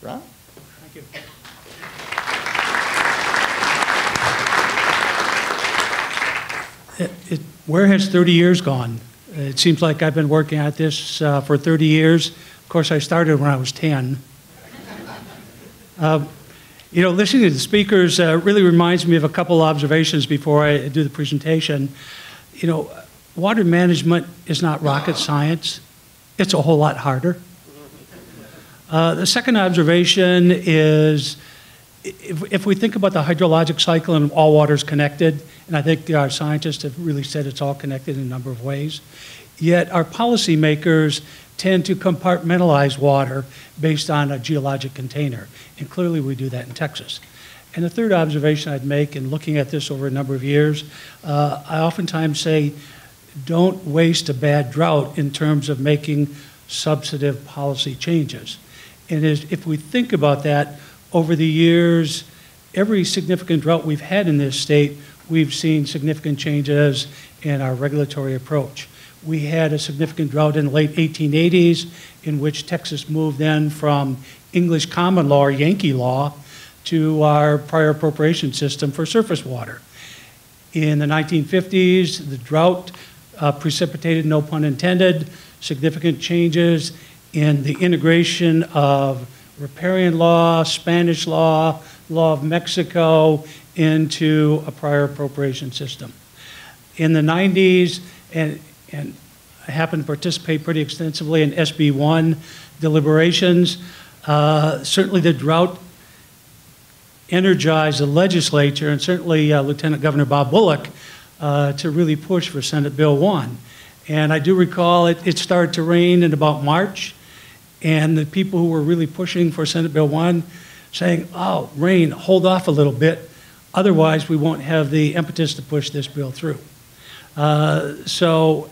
Ron? Thank you. Where has 30 years gone? It seems like I've been working at this for 30 years. Of course, I started when I was 10. You know, listening to the speakers really reminds me of a couple observations before I do the presentation. You know, water management is not rocket science. It's a whole lot harder. The second observation is, if we think about the hydrologic cycle and all water is connected, and I think our scientists have really said it's all connected in a number of ways, yet our policymakers tend to compartmentalize water based on a geologic container, and clearly we do that in Texas. And the third observation I'd make in looking at this over a number of years, I oftentimes say, don't waste a bad drought in terms of making substantive policy changes. And if we think about that, over the years, every significant drought we've had in this state, we've seen significant changes in our regulatory approach. We had a significant drought in the late 1880s in which Texas moved then from English common law or Yankee law to our prior appropriation system for surface water. In the 1950s, the drought precipitated, no pun intended, significant changes in the integration of riparian law, Spanish law, law of Mexico into a prior appropriation system. In the 90s, and I happened to participate pretty extensively in SB 1 deliberations, certainly the drought energized the legislature and certainly Lieutenant Governor Bob Bullock to really push for Senate Bill 1. And I do recall it started to rain in about March, and the people who were really pushing for Senate Bill 1 saying, oh, rain, hold off a little bit, otherwise we won't have the impetus to push this bill through. So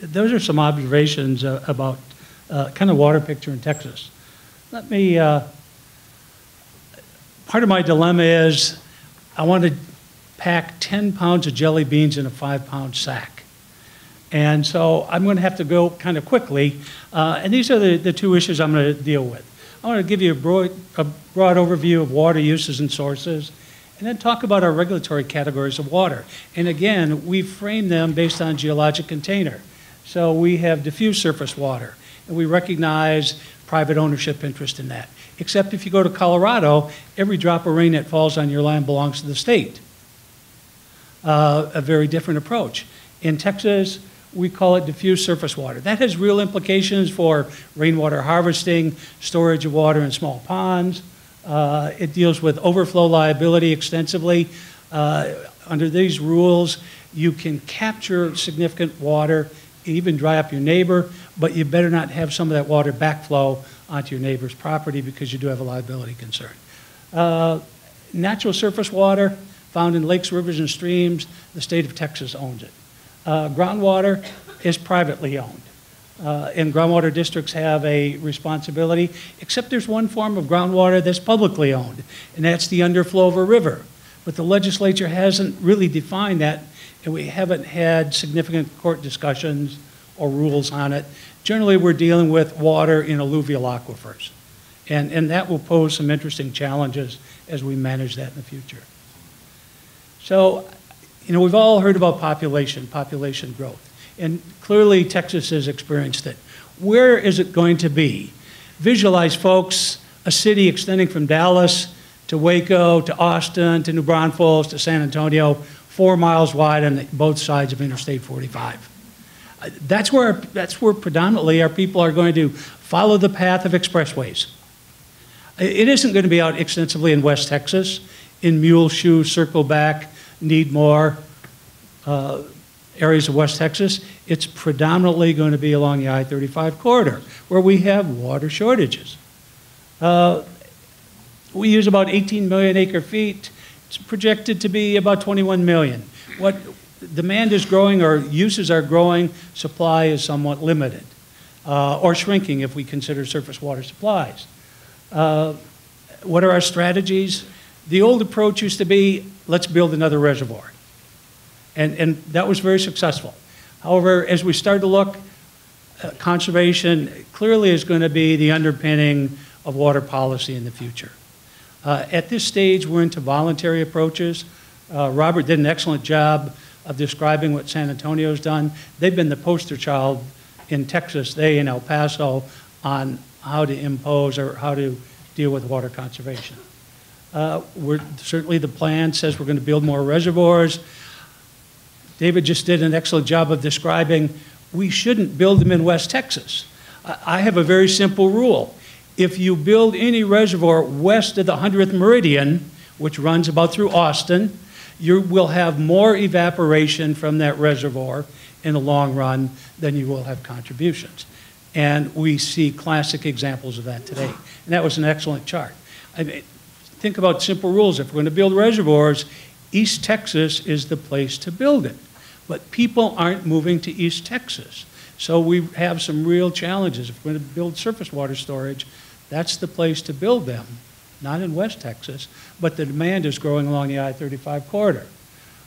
those are some observations about kind of water picture in Texas. Let me, part of my dilemma is I want to pack 10 pounds of jelly beans in a 5-pound sack. And so I'm going to have to go kind of quickly. And these are the two issues I'm going to deal with. I want to give you a broad overview of water uses and sources, and then talk about our regulatory categories of water. And again, we frame them based on geologic container. So we have diffuse surface water, and we recognize private ownership interest in that. Except if you go to Colorado, every drop of rain that falls on your land belongs to the state. A very different approach. In Texas, we call it diffuse surface water. That has real implications for rainwater harvesting, storage of water in small ponds. It deals with overflow liability extensively. Under these rules, you can capture significant water, even dry up your neighbor, but you better not have some of that water backflow onto your neighbor's property because you do have a liability concern. Natural surface water found in lakes, rivers, and streams, the state of Texas owns it. Groundwater is privately owned. And groundwater districts have a responsibility, except there's one form of groundwater that's publicly owned, and that's the underflow of a river. But the legislature hasn't really defined that, and we haven't had significant court discussions or rules on it. Generally, we're dealing with water in alluvial aquifers, and that will pose some interesting challenges as we manage that in the future. So, you know, we've all heard about population growth, and clearly Texas has experienced it. Where is it going to be? Visualize, folks, a city extending from Dallas to Waco to Austin to New Braunfels to San Antonio, 4 miles wide on both sides of Interstate 45. That's where predominantly our people are going to follow the path of expressways. It isn't going to be out extensively in West Texas, in Muleshoe, Circleback, Needmore, areas of West Texas. It's predominantly going to be along the I-35 corridor, where we have water shortages. We use about 18 million acre feet. It's projected to be about 21 million. What demand is growing, or uses are growing, supply is somewhat limited, or shrinking if we consider surface water supplies. What are our strategies? The old approach used to be, let's build another reservoir. And that was very successful. However, as we start to look, conservation clearly is going to be the underpinning of water policy in the future. At this stage, we're into voluntary approaches. Robert did an excellent job of describing what San Antonio's done. They've been the poster child in Texas, they in El Paso, on how to impose or how to deal with water conservation. Certainly the plan says we're going to build more reservoirs. David just did an excellent job of describing we shouldn't build them in West Texas. I have a very simple rule. If you build any reservoir west of the 100th meridian, which runs about through Austin, you will have more evaporation from that reservoir in the long run than you will have contributions. And we see classic examples of that today. And that was an excellent chart. I mean, think about simple rules. If we're going to build reservoirs, East Texas is the place to build it. But people aren't moving to East Texas. So we have some real challenges. If we're going to build surface water storage, that's the place to build them, not in West Texas, but the demand is growing along the I-35 corridor.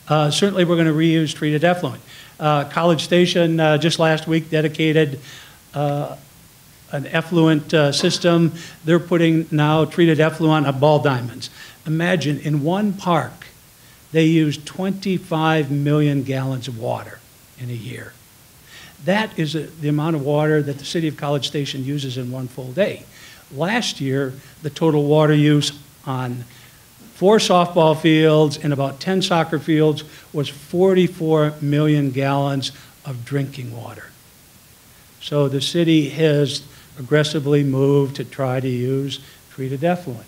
Certainly we're going to reuse treated effluent. College Station just last week dedicated an effluent system. They're putting now treated effluent on ball diamonds. Imagine in one park, they use 25 million gallons of water in a year. That is the amount of water that the city of College Station uses in one full day. Last year, the total water use on 4 softball fields and about 10 soccer fields was 44 million gallons of drinking water. So the city has aggressively moved to try to use treated effluent.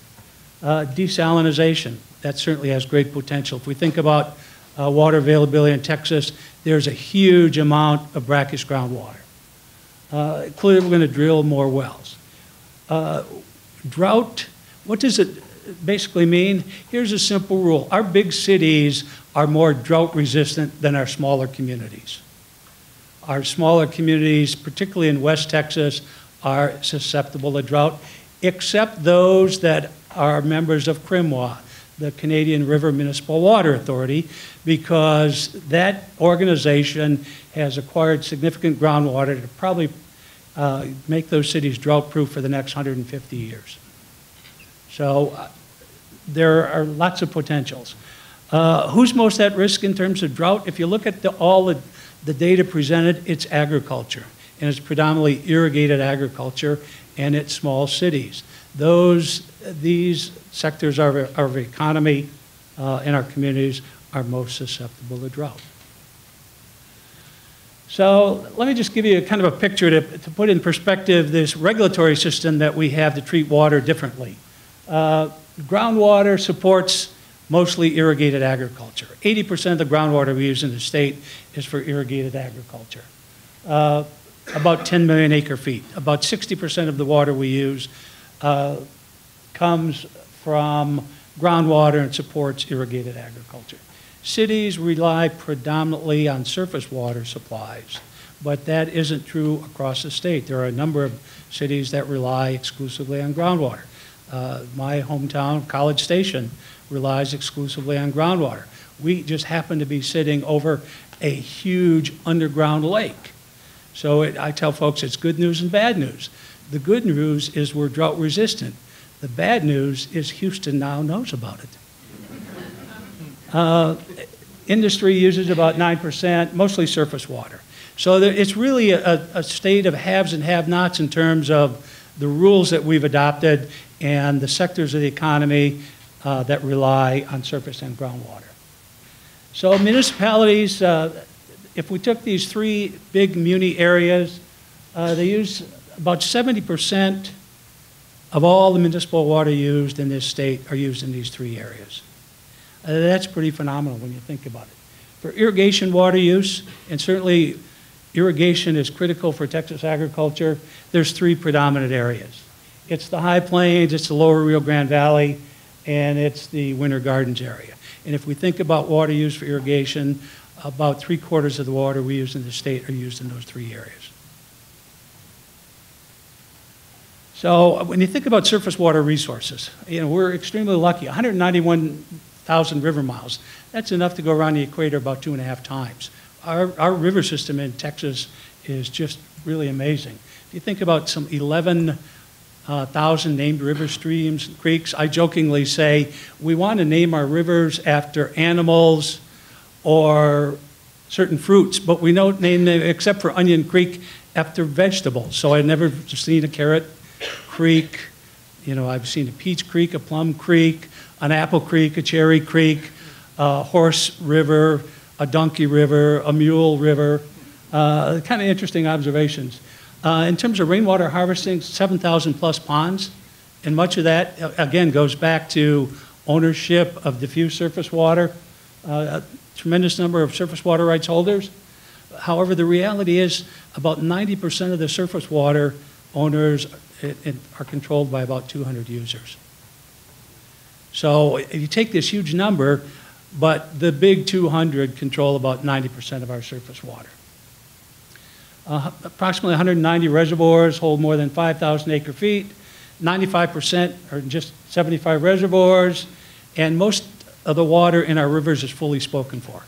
Desalinization, that certainly has great potential. If we think about water availability in Texas, there's a huge amount of brackish groundwater. Clearly, we're going to drill more wells. Drought, what does it basically mean? Here's a simple rule. Our big cities are more drought resistant than our smaller communities. Our smaller communities, particularly in West Texas, are susceptible to drought, except those that are members of CRMWA, the Canadian River Municipal Water Authority, because that organization has acquired significant groundwater to probably make those cities drought-proof for the next 150 years. So there are lots of potentials. Who's most at risk in terms of drought? If you look at all the data presented, it's agriculture, and it's predominantly irrigated agriculture, and it's small cities. These sectors of economy in our communities are most susceptible to drought. So let me just give you a kind of a picture to put in perspective this regulatory system that we have to treat water differently. Groundwater supports mostly irrigated agriculture. 80% of the groundwater we use in the state is for irrigated agriculture. About 10 million acre feet. About 60% of the water we use comes from groundwater and supports irrigated agriculture. Cities rely predominantly on surface water supplies, but that isn't true across the state. There are a number of cities that rely exclusively on groundwater. My hometown, College Station, relies exclusively on groundwater. We just happen to be sitting over a huge underground lake. So I tell folks it's good news and bad news. The good news is we're drought resistant. The bad news is Houston now knows about it. Industry uses about 9%, mostly surface water. So it's really a state of haves and have-nots in terms of the rules that we've adopted and the sectors of the economy that rely on surface and groundwater. So municipalities, if we took these 3 big muni areas, they use about 70% of all the municipal water used in this state are used in these 3 areas. That's pretty phenomenal when you think about it. For irrigation water use, and certainly irrigation is critical for Texas agriculture, there's 3 predominant areas. It's the High Plains, it's the lower Rio Grande Valley, and it's the Winter Gardens area. And if we think about water use for irrigation, about 3/4 of the water we use in the state are used in those 3 areas. So when you think about surface water resources, we're extremely lucky. 191,000 river miles. That's enough to go around the equator about 2.5 times. Our river system in Texas is just really amazing. If you think about some 11 1,000 named rivers, streams, and creeks. I jokingly say we want to name our rivers after animals or certain fruits, but we don't name them, except for Onion Creek, after vegetables. So I've never seen a carrot creek. You know, I've seen a peach creek, a plum creek, an apple creek, a cherry creek, a horse river, a donkey river, a mule river. Kind of interesting observations. In terms of rainwater harvesting, 7,000 plus ponds, and much of that, again, goes back to ownership of diffuse surface water, a tremendous number of surface water rights holders. However, the reality is about 90% of the surface water owners are controlled by about 200 users. So if you take this huge number, but the big 200 control about 90% of our surface water. Approximately 190 reservoirs hold more than 5,000 acre feet. 95% are just 75 reservoirs, and most of the water in our rivers is fully spoken for.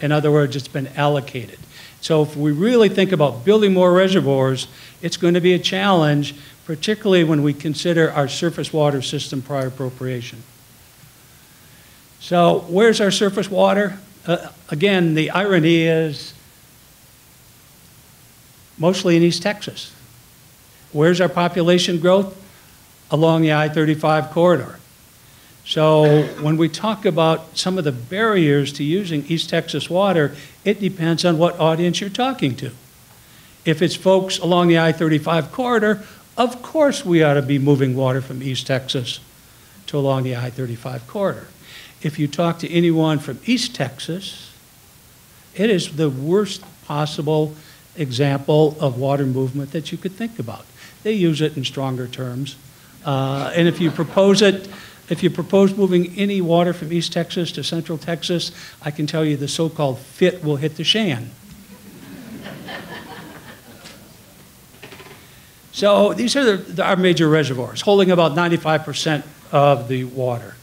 In other words, it's been allocated. So if we really think about building more reservoirs, it's going to be a challenge, particularly when we consider our surface water system prior appropriation. So where's our surface water? Again, the irony is mostly in East Texas. Where's our population growth? Along the I-35 corridor. So when we talk about some of the barriers to using East Texas water, it depends on what audience you're talking to. If it's folks along the I-35 corridor, of course we ought to be moving water from East Texas to along the I-35 corridor. If you talk to anyone from East Texas, it is the worst possible example of water movement that you could think about. They use it in stronger terms. And if you propose it, if you propose moving any water from East Texas to Central Texas, I can tell you the so-called fit will hit the shan. So these are our major reservoirs, holding about 95% of the water.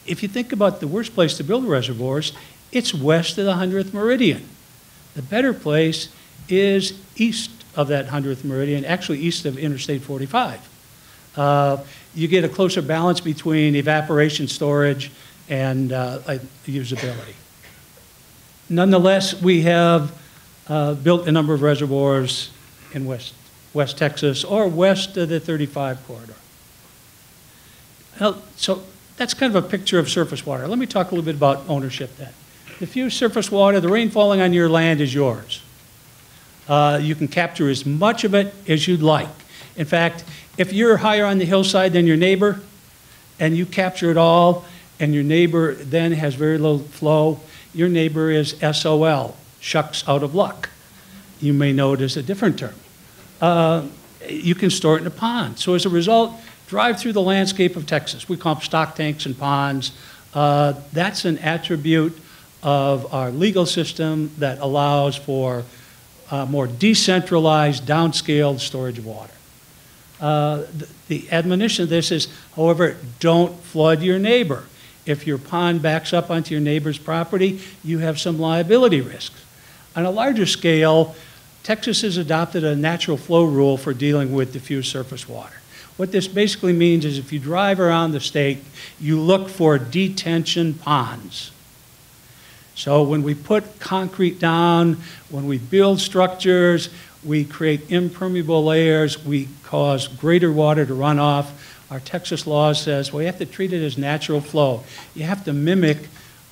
If you think about the worst place to build reservoirs, it's west of the 100th meridian. The better place is east of that 100th meridian, actually east of Interstate 45. You get a closer balance between evaporation storage and usability. Nonetheless, we have built a number of reservoirs in West Texas or west of the 35 corridor. So that's kind of a picture of surface water. Let me talk a little bit about ownership then. Diffuse surface water, the rain falling on your land is yours. You can capture as much of it as you'd like. In fact, if you're higher on the hillside than your neighbor and you capture it all and your neighbor then has very little flow, your neighbor is SOL, shucks out of luck. You may know it as a different term. You can store it in a pond. So as a result, drive through the landscape of Texas. We call them stock tanks and ponds. That's an attribute of our legal system that allows for more decentralized, downscaled storage of water. The admonition of this is, however, don't flood your neighbor. If your pond backs up onto your neighbor's property, you have some liability risks. On a larger scale, Texas has adopted a natural flow rule for dealing with diffuse surface water. What this basically means is if you drive around the state, you look for detention ponds. So when we put concrete down, when we build structures, we create impermeable layers, we cause greater water to run off. Our Texas law says, well, you have to treat it as natural flow. You have to mimic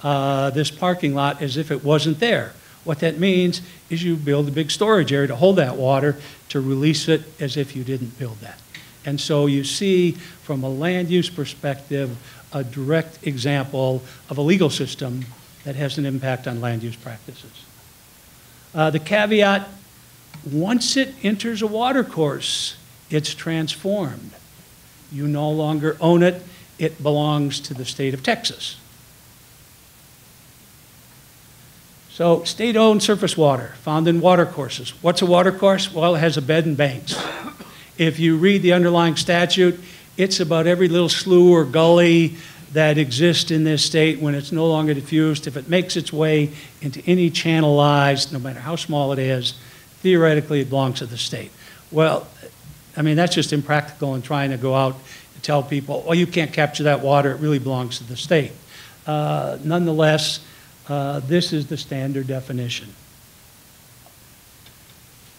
this parking lot as if it wasn't there. What that means is you build a big storage area to hold that water, to release it as if you didn't build that. And so you see, from a land use perspective, a direct example of a legal system that has an impact on land use practices. The caveat, once it enters a water course, it's transformed. You no longer own it. It belongs to the state of Texas. So state-owned surface water found in water courses. What's a water course? Well, it has a bed and banks. If you read the underlying statute, it's about every little slough or gully that exists in this state when it's no longer diffused. If it makes its way into any channelized, no matter how small it is, theoretically it belongs to the state. Well, I mean, that's just impractical in trying to go out and tell people, well, you can't capture that water, it really belongs to the state. Nonetheless, this is the standard definition.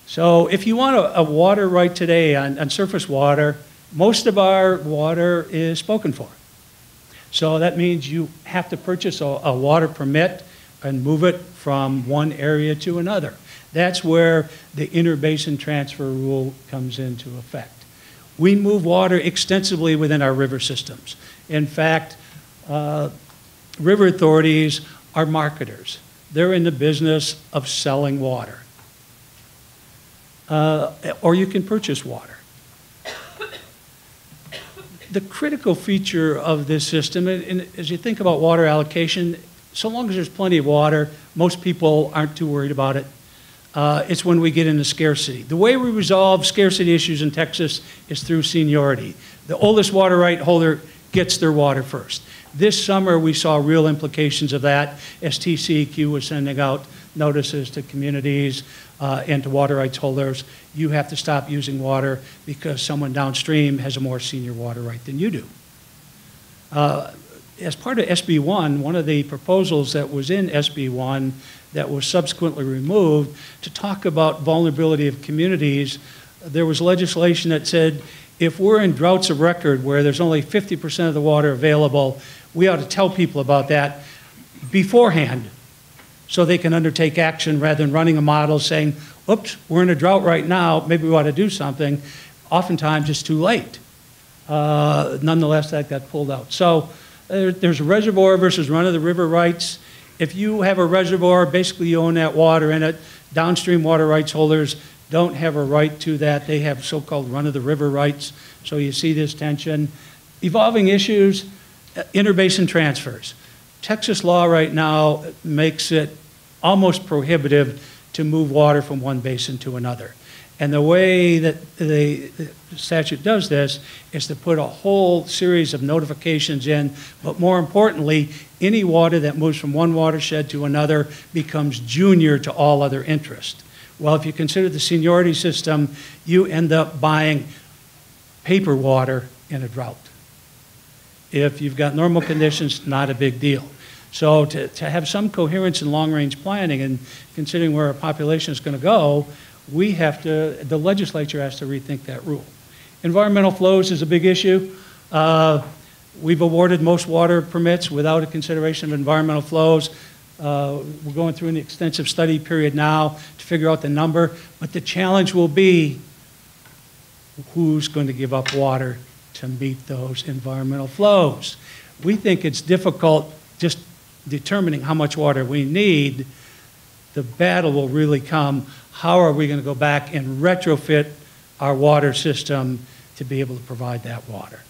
So if you want a water right today on surface water, most of our water is spoken for. So that means you have to purchase a water permit and move it from one area to another. That's where the Interbasin Transfer rule comes into effect. We move water extensively within our river systems. In fact, river authorities are marketers. They're in the business of selling water. Or you can purchase water. The critical feature of this system, and as you think about water allocation, so long as there's plenty of water, most people aren't too worried about it. It's when we get into scarcity. The way we resolve scarcity issues in Texas is through seniority. The oldest water right holder gets their water first. This summer, we saw real implications of that as TCEQ was sending out notices to communities and to water rights holders. You have to stop using water because someone downstream has a more senior water right than you do. As part of SB 1, one of the proposals that was in SB 1 that was subsequently removed to talk about vulnerability of communities, there was legislation that said if we're in droughts of record where there's only 50% of the water available, we ought to tell people about that beforehand so they can undertake action rather than running a model saying, oops, we're in a drought right now, maybe we ought to do something. Oftentimes it's too late. Nonetheless, that got pulled out. So there's reservoir versus run-of-the-river rights. If you have a reservoir, basically you own that water in it. Downstream water rights holders don't have a right to that. They have so-called run-of-the-river rights. So you see this tension. Evolving issues, interbasin transfers. Texas law right now makes it almost prohibitive to move water from one basin to another. And the way that the statute does this is to put a whole series of notifications in, but more importantly, any water that moves from one watershed to another becomes junior to all other interest. Well, if you consider the seniority system, you end up buying paper water in a drought. If you've got normal conditions, not a big deal. So to have some coherence in long-range planning and considering where our population is going to go, we have to, the legislature has to rethink that rule. Environmental flows is a big issue. We've awarded most water permits without a consideration of environmental flows. We're going through an extensive study period now to figure out the number, but the challenge will be who's going to give up water to meet those environmental flows. We think it's difficult just determining how much water we need. The battle will really come, how are we going to go back and retrofit our water system to be able to provide that water?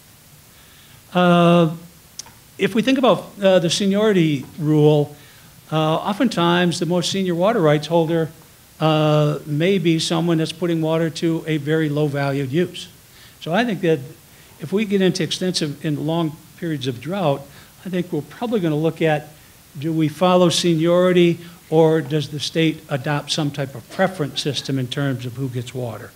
If we think about the seniority rule, oftentimes the most senior water rights holder may be someone that's putting water to a very low valued use. So I think that if we get into extensive and long periods of drought, I think we're probably going to look at, do we follow seniority or does the state adopt some type of preference system in terms of who gets water?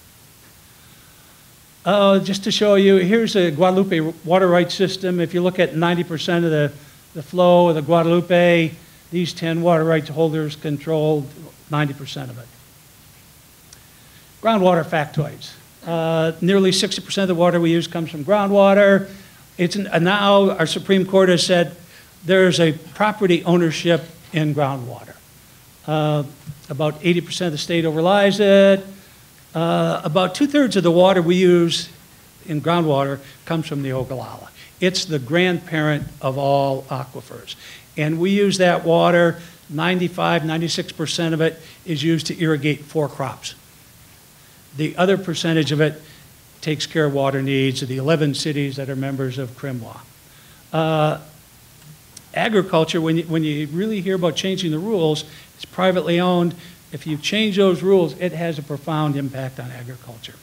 Just to show you, here's a Guadalupe water rights system. If you look at 90% of the flow of the Guadalupe, these 10 water rights holders controlled 90% of it. Groundwater factoids. Nearly 60% of the water we use comes from groundwater. Now our Supreme Court has said there's a property ownership in groundwater. About 80% of the state overlies it. About 2/3 of the water we use in groundwater comes from the Ogallala. It's the grandparent of all aquifers. And we use that water, 95, 96% of it is used to irrigate 4 crops. The other percentage of it takes care of water needs of the 11 cities that are members of CRMWA. Agriculture, when you really hear about changing the rules, it's privately owned. If you change those rules, it has a profound impact on agriculture.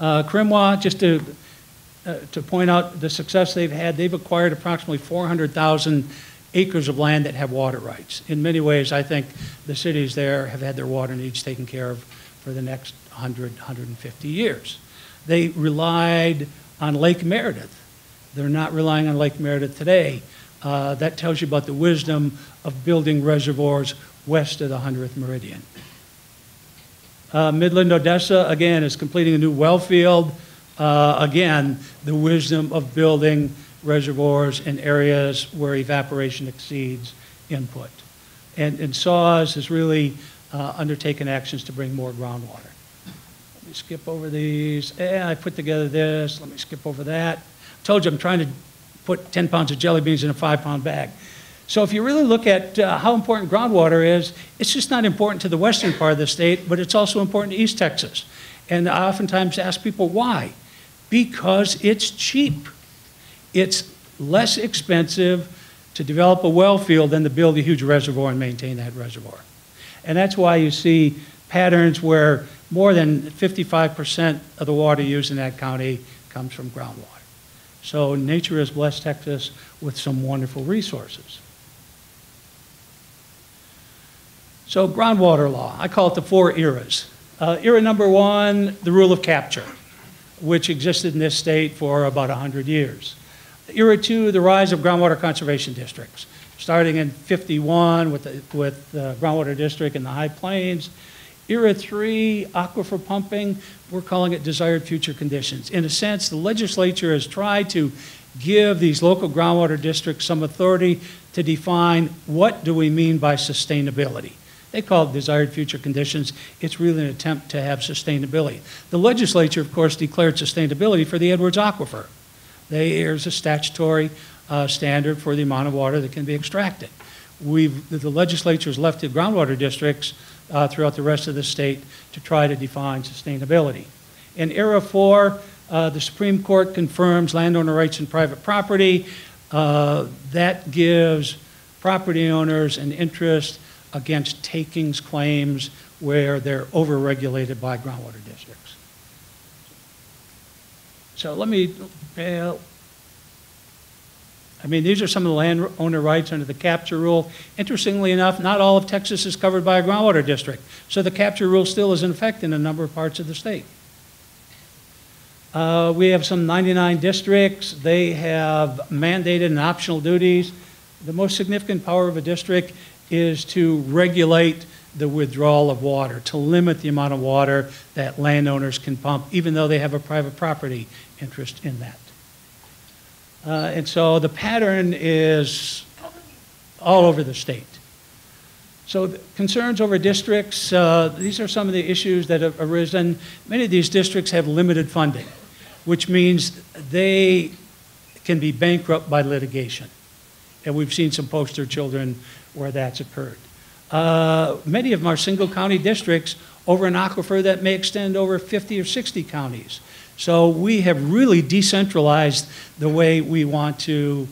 CRMWA, just to point out the success they've had, they've acquired approximately 400,000 acres of land that have water rights. In many ways, I think the cities there have had their water needs taken care of for the next 100, 150 years. they relied on Lake Meredith. They're not relying on Lake Meredith today. That tells you about the wisdom of building reservoirs west of the 100th meridian. Midland, Odessa, again, is completing a new well field. Again, the wisdom of building reservoirs in areas where evaporation exceeds input. And SAWS has really undertaken actions to bring more groundwater. Let me skip over these. I put together this. Let me skip over that. I told you I'm trying to put 10 pounds of jelly beans in a 5-pound bag. So if you really look at how important groundwater is, it's just not important to the western part of the state, but it's also important to East Texas. And I oftentimes ask people why. Because it's cheap. It's less expensive to develop a well field than to build a huge reservoir and maintain that reservoir. And that's why you see patterns where more than 55% of the water used in that county comes from groundwater. So nature has blessed Texas with some wonderful resources. So groundwater law, I call it the 4 eras. Era number 1, the rule of capture, which existed in this state for about 100 years. Era 2, the rise of groundwater conservation districts, starting in 51 with the groundwater district in the High Plains. Era 3, aquifer pumping, we're calling it desired future conditions. In a sense, the legislature has tried to give these local groundwater districts some authority to define what do we mean by sustainability. They call it desired future conditions. It's really an attempt to have sustainability. The legislature, of course, declared sustainability for the Edwards Aquifer. There's a statutory standard for the amount of water that can be extracted. The legislature has left the groundwater districts throughout the rest of the state to try to define sustainability. In Era 4, the Supreme Court confirms landowner rights in private property. That gives property owners an interest against takings claims where they're overregulated by groundwater districts. So let me, these are some of the landowner rights under the capture rule. Interestingly enough, not all of Texas is covered by a groundwater district, so the capture rule still is in effect in a number of parts of the state. We have some 99 districts. They have mandated and optional duties. The most significant power of a district is to regulate the withdrawal of water, to limit the amount of water that landowners can pump, even though they have a private property interest in that. And so the pattern is all over the state. So the concerns over districts, these are some of the issues that have arisen. Many of these districts have limited funding, which means they can be bankrupt by litigation. And we've seen some poster children where that's occurred. Many of them are single county districts over an aquifer that may extend over 50 or 60 counties. So we have really decentralized the way we want to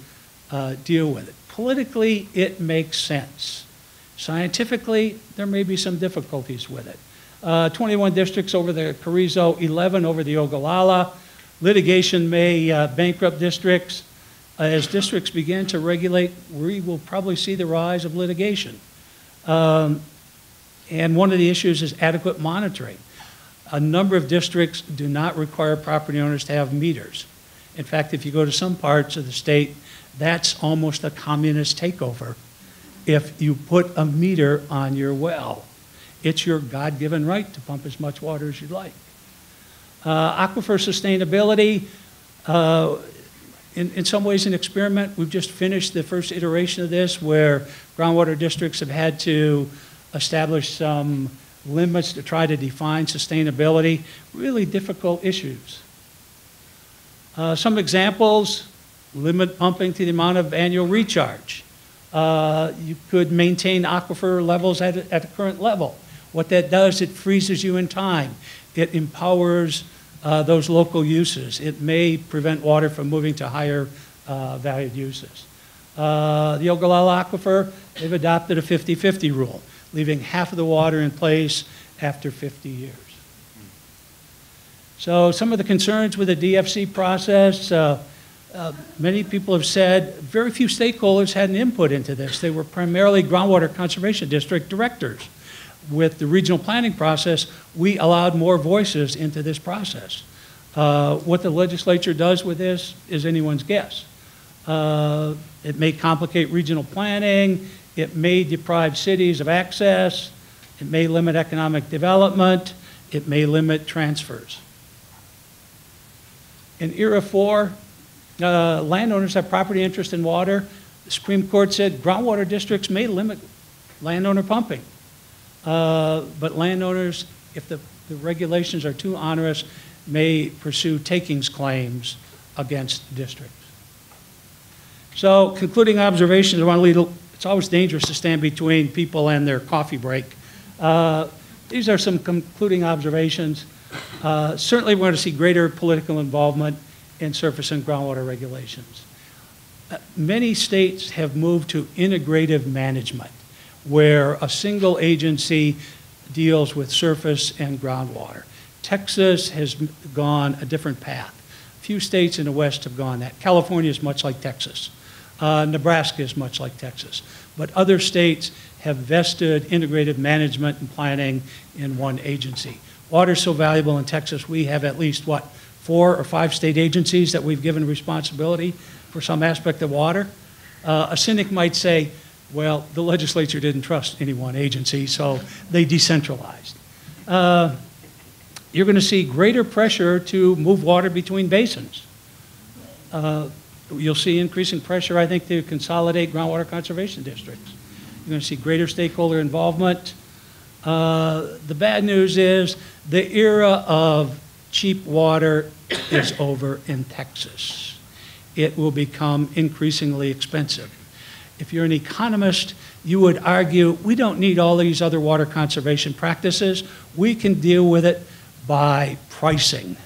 deal with it. Politically, it makes sense. Scientifically, there may be some difficulties with it. 21 districts over the Carrizo, 11 over the Ogallala. Litigation may bankrupt districts. As districts begin to regulate, we will probably see the rise of litigation. And one of the issues is adequate monitoring. A number of districts do not require property owners to have meters. In fact, if you go to some parts of the state, that's almost a communist takeover. If you put a meter on your well, it's your God-given right to pump as much water as you'd like. Aquifer sustainability, in some ways an experiment. We've just finished the first iteration of this where groundwater districts have had to establish some limits to try to define sustainability, really difficult issues. Some examples, limit pumping to the amount of annual recharge. You could maintain aquifer levels at a current level. What that does, it freezes you in time. It empowers those local uses. It may prevent water from moving to higher valued uses. The Ogallala Aquifer, they've adopted a 50-50 rule, leaving half of the water in place after 50 years. So some of the concerns with the DFC process, many people have said very few stakeholders had an input into this. They were primarily groundwater conservation district directors. With the regional planning process, we allowed more voices into this process. What the legislature does with this is anyone's guess. It may complicate regional planning. It may deprive cities of access. It may limit economic development. It may limit transfers. In ERA 4, landowners have property interest in water. The Supreme Court said groundwater districts may limit landowner pumping. But landowners, if the regulations are too onerous, may pursue takings claims against districts. So, concluding observations, I want to lead, it's always dangerous to stand between people and their coffee break. These are some concluding observations. Certainly, we're going to see greater political involvement in surface and groundwater regulations. Many states have moved to integrative management, where a single agency deals with surface and groundwater. Texas has gone a different path. Few states in the West have gone that. California is much like Texas. Nebraska is much like Texas. But other states have vested integrated management and planning in one agency. Water is so valuable in Texas, we have at least, 4 or 5 state agencies that we've given responsibility for some aspect of water. A cynic might say, well, the legislature didn't trust any one agency, so they decentralized. You're going to see greater pressure to move water between basins. You'll see increasing pressure, I think, to consolidate groundwater conservation districts. You're going to see greater stakeholder involvement. The bad news is the era of cheap water is over in Texas. It will become increasingly expensive. If you're an economist, you would argue we don't need all these other water conservation practices. We can deal with it by pricing.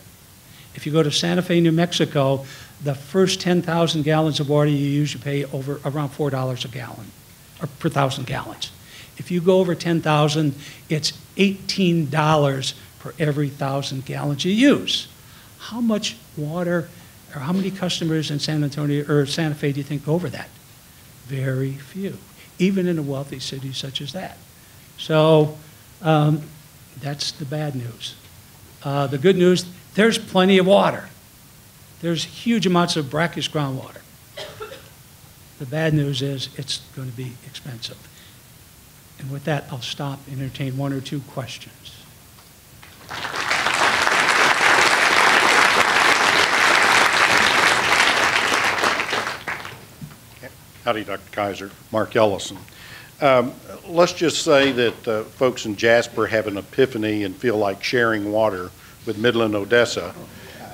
If you go to Santa Fe, New Mexico, the first 10,000 gallons of water you use, you pay over around $4 a gallon, or per 1,000 gallons. If you go over 10,000, it's $18 for every 1,000 gallons you use. How much water, or how many customers in San Antonio or Santa Fe do you think go over that? Very few, even in a wealthy city such as that. So that's the bad news. The good news, there's plenty of water. There's huge amounts of brackish groundwater. The bad news is it's going to be expensive. And with that, I'll stop and entertain 1 or 2 questions. Howdy, Dr. Kaiser. Mark Ellison. Let's just say that folks in Jasper have an epiphany and feel like sharing water with Midland, Odessa,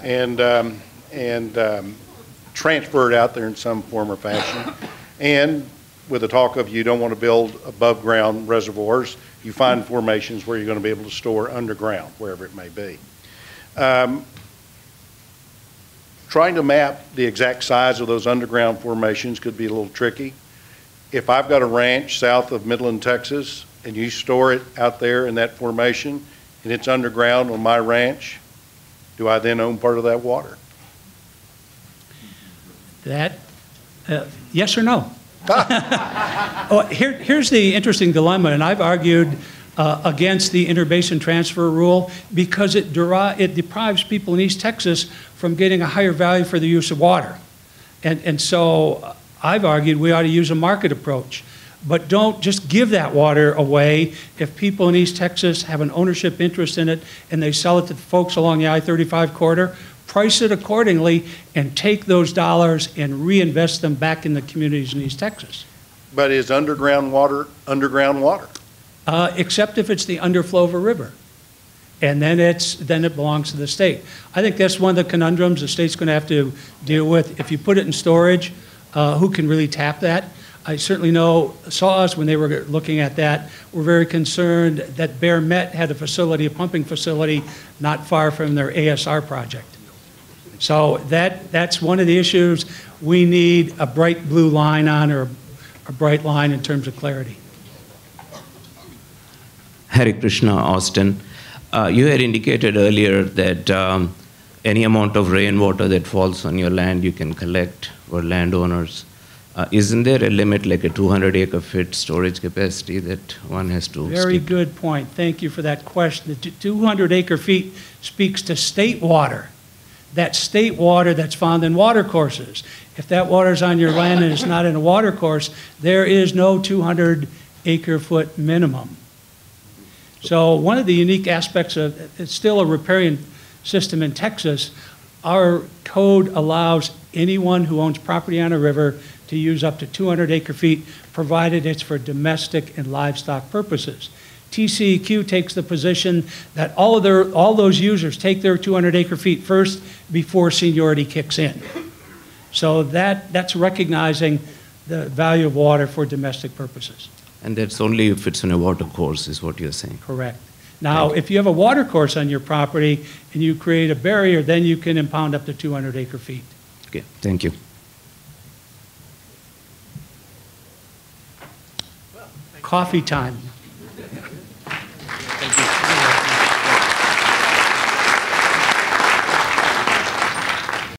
and transfer it out there in some form or fashion. And with the talk of you don't want to build above ground reservoirs, you find formations where you're going to be able to store underground, wherever it may be. Trying to map the exact size of those underground formations could be a little tricky. If I've got a ranch south of Midland, Texas, and you store it out there in that formation, and it's underground on my ranch, do I then own part of that water? That, yes or no? Here's the interesting dilemma, and I've argued against the Interbasin Transfer rule because it deprives people in East Texas from getting a higher value for the use of water. And so I've argued we ought to use a market approach. But don't just give that water away if people in East Texas have an ownership interest in it and they sell it to the folks along the I-35 corridor. Price it accordingly and take those dollars and reinvest them back in the communities in East Texas. But is underground water underground water? Except if it's the underflow of a river. And then it belongs to the state. I think that's one of the conundrums the state's going to have to deal with. If you put it in storage, who can really tap that? I certainly know SAWS, when they were looking at that, were very concerned that Bear Met had a facility, a pumping facility, not far from their ASR project. So that's one of the issues we need a bright blue line on, or a bright line in terms of clarity. Hare Krishna, Austin. You had indicated earlier that any amount of rainwater that falls on your land you can collect for landowners. Isn't there a limit, like a 200 acre-feet storage capacity that one has to Very good point. Thank you for that question. The 200 acre-feet speaks to state water. that state water that's found in water courses. If that water's on your land and it's not in a water course, there is no 200 acre-foot minimum. So one of the unique aspects of, it's still a riparian system in Texas, our code allows anyone who owns property on a river to use up to 200 acre-feet, provided it's for domestic and livestock purposes. TCEQ takes the position that all those users take their 200 acre-feet first before seniority kicks in. So that's recognizing the value of water for domestic purposes. And that's only if it's in a water course, is what you're saying? Correct. Now, if you have a water course on your property and you create a barrier, then you can impound up to 200 acre-feet. Okay, thank you. Coffee time.